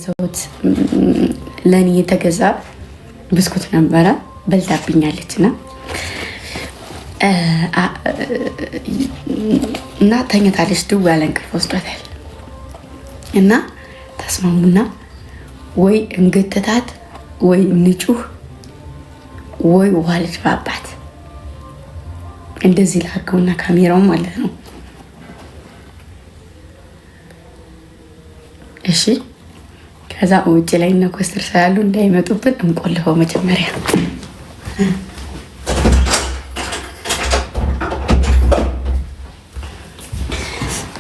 ሰውት ለኔ የተገዛ ብስኩት ነበረ በልታብኛለች እና ተኝታለች። ድው ያለ እንቅልፍ ወስዷታል እና ተስማሙና ወይ እንግትታት ወይ ንጩህ ወይ ውሃ ልድፋባት እንደዚህ ላድርገውና ካሜራው ማለት ነው። እሺ ከዛ ውጭ ላይ እና ኮስተር ስላሉ እንዳይመጡብን እንቆልፈው መጀመሪያ።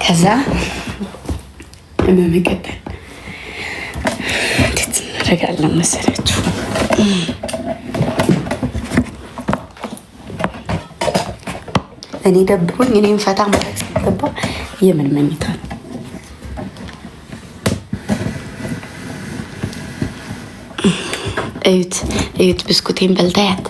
ከዛ በመቀጠል እንዴት እናደርጋለን መሰላችሁ? እኔ ደብሮኝ እኔም ፈታ ማለት ሲገባ የምን መኝታ ነው? እዩት እዩት፣ ብስኩቴን በልታያት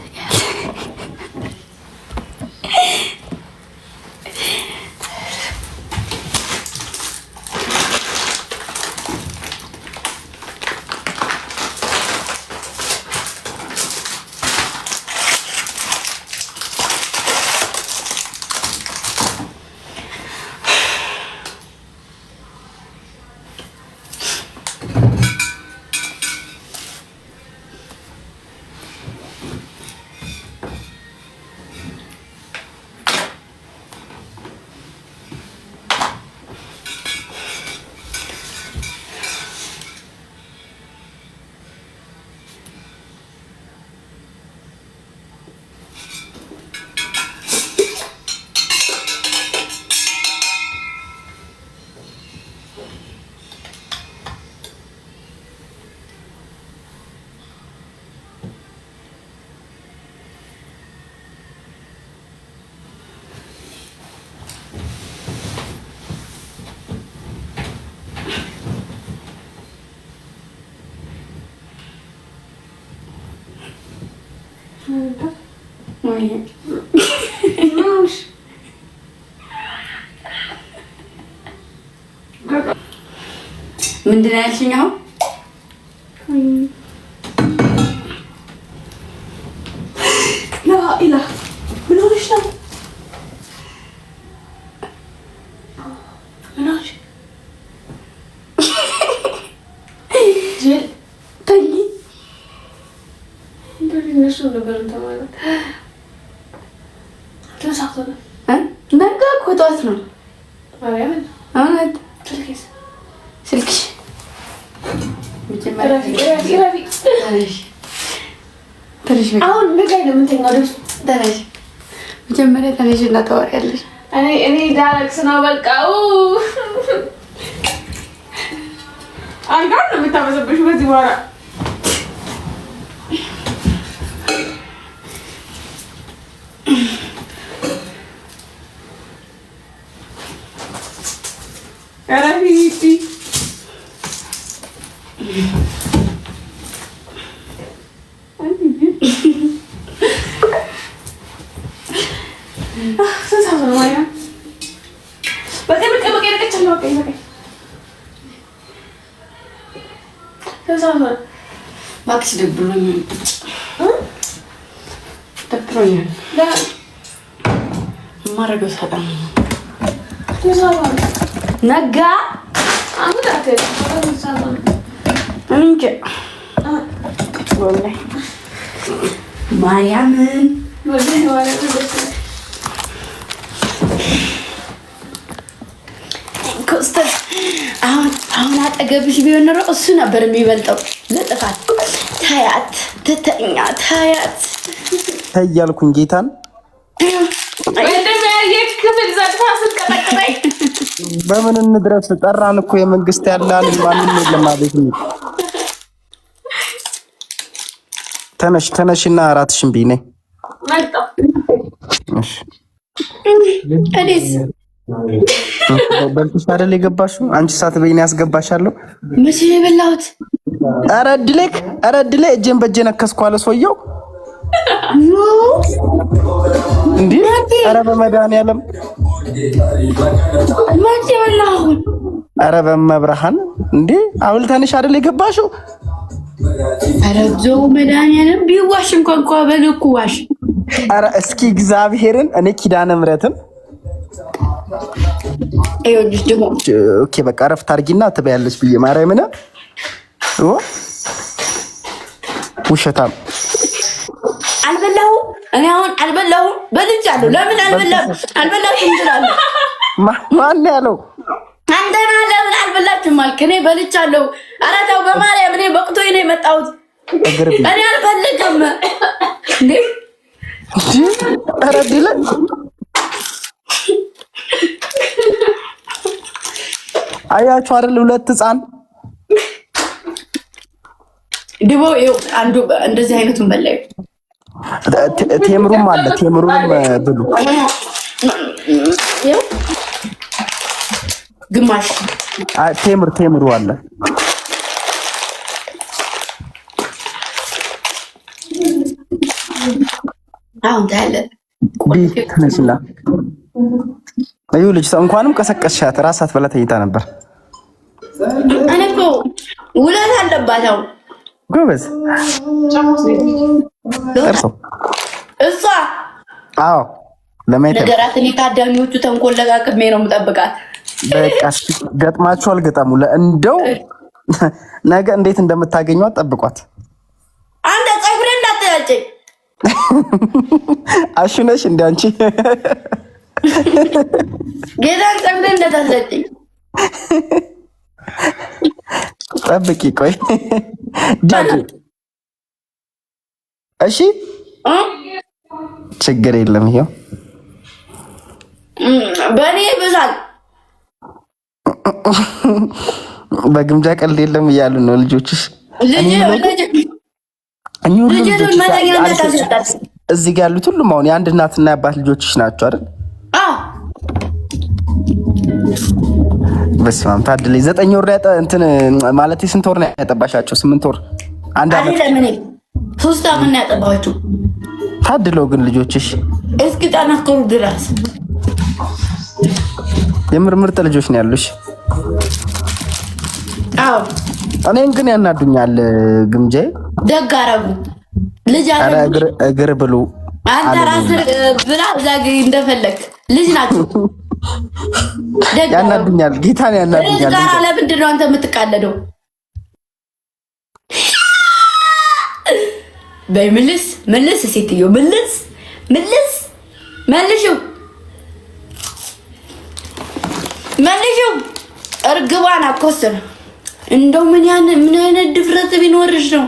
ምንድን ነው ያልሽኝ? አሁን ላኢላ ምን ሆነሽ ነው? ምን ሆነሽ? ተይ እንደዚህ ነበር ማለት ነገ እኮ ጠዋት ነው። ስልክሽ አሁን ነገ ነው የምንተኛው። መጀመሪያ ተነሽ እና ታወሪያለሽ። እኔ ዳረክስ ነው በቃ አልጋ ነው የምታበሰብሽ በዚህ በኋላ እባክሽ ደብሮኛል የማደርገው ሰላም ነጋ እንጂ ማርያምን ኮስተር አሁን አጠገብሽ ቢሆን ኖሮ እሱ ነበር የሚበልጠው ለጥፋት። ታያት ትተኛ ታያት ታያልኩኝ ጌታን በምን እንድረስ? ጠራን እኮ የመንግስት ያላል ማንም የለም ማለት ነው። ተነሽና አራትሽን ቢኔ እሺ እዲስ በልተሽ አይደል የገባሽው? አንቺ ሳትበይኝ ያስገባሻለሁ። መቼ ነው የበላሁት? ኧረ እድሌ እጄን በእጄ ነከስኩ አለ ሰውየው። እንዴ ኧረ በመድኃኒዓለም መቼ በላሁ? ኧረ በመብርሃን እንዴ አውልተንሽ አይደል የገባሽው? ኧረ ዘው መድኃኒዓለም ቢዋሽ እንኳን በልኩ ዋሽ። ኧረ እስኪ እግዚአብሔርን እኔ ኪዳነ ምሕረትን ኦኬ በቃ ረፍት አድርጊና ትበያለሽ ብዬ ማርያምን ውሸታም አልበላሁም። እኔ አሁን አልበላሁም። በልቻለሁ። ለምን አልበላችሁም ትላለህ? ማን ያለው? አንተ ነህ። ለምን አልበላችሁም አልክ? እኔ በልቻለሁ። ኧረ ተው በማርያም እኔ በቅቶኝ ነው የመጣሁት። እኔ አልፈልግም እንዴ! ኧረ ዲለ አያችሁ አይደል? ሁለት ህፃን ድቦ ይኸው አንዱ እንደዚህ አይነቱን በላዩ ቴምሩም አለ። ቴምሩም ብሉ። ይኸው ግማሽ ቴምሩ አለ። አሁን ታለ ተነስና አዩ ልጅ እንኳንም ቀሰቀስሻት። ራሳት በላ ተይታ ነበር። እኔ እኮ ውለት አለባት። አሁን ጎበዝ እርሶ እሷ አዎ ለማየት ነገራት። እኔ ታዳሚዎቹ ተንኮል ለቃቅሜ ነው የምጠብቃት። በቃ ገጥማችሁ አልገጠሙ እንደው ነገ እንዴት እንደምታገኟት ጠብቋት። አንተ ፀጉሬ እንዳትላጨኝ አሹነሽ እንደ አንቺ ጌታን ፀጉሬ እንዳታላጨኝ ጠብቂ። ቆይ እሺ ችግር የለም። ይሄው በእኔ ብዛት በግምጃ ቀልድ የለም እያሉ ነው ልጆችሽ። እዚህ ጋር ያሉት ሁሉም አሁን የአንድ እናትና የአባት ልጆችሽ ናቸው አይደል? በስመ አብ ታድለኝ። 9 ወር እንትን ማለት ስንት ወር ነው ያጠባሻቸው? 8 ወር 1 አመት 3 አመት ነው ያጠባኋቸው። ታድለው ግን ልጆችሽ እስኪ ጠናከሩ ድረስ የምር ምርጥ ልጆች ነው ያሉሽ። አዎ እኔን ግን ያናዱኛል። ግምጃዬ ደግ አደረጉ። ልጅ አለ እግር ብሉ አንተ ራስህ ብላ እዛ እንደፈለክ ልጅ ናቸው። ያናዱኛል። ጌታን ያናዱኛል። ለምንድን ነው አንተ የምትቃለደው? በይ መልስ ሴትዮ መልሽው እርግቧን አኮስር። እንደው ምን አይነት ድፍረት ቢኖርሽ ነው?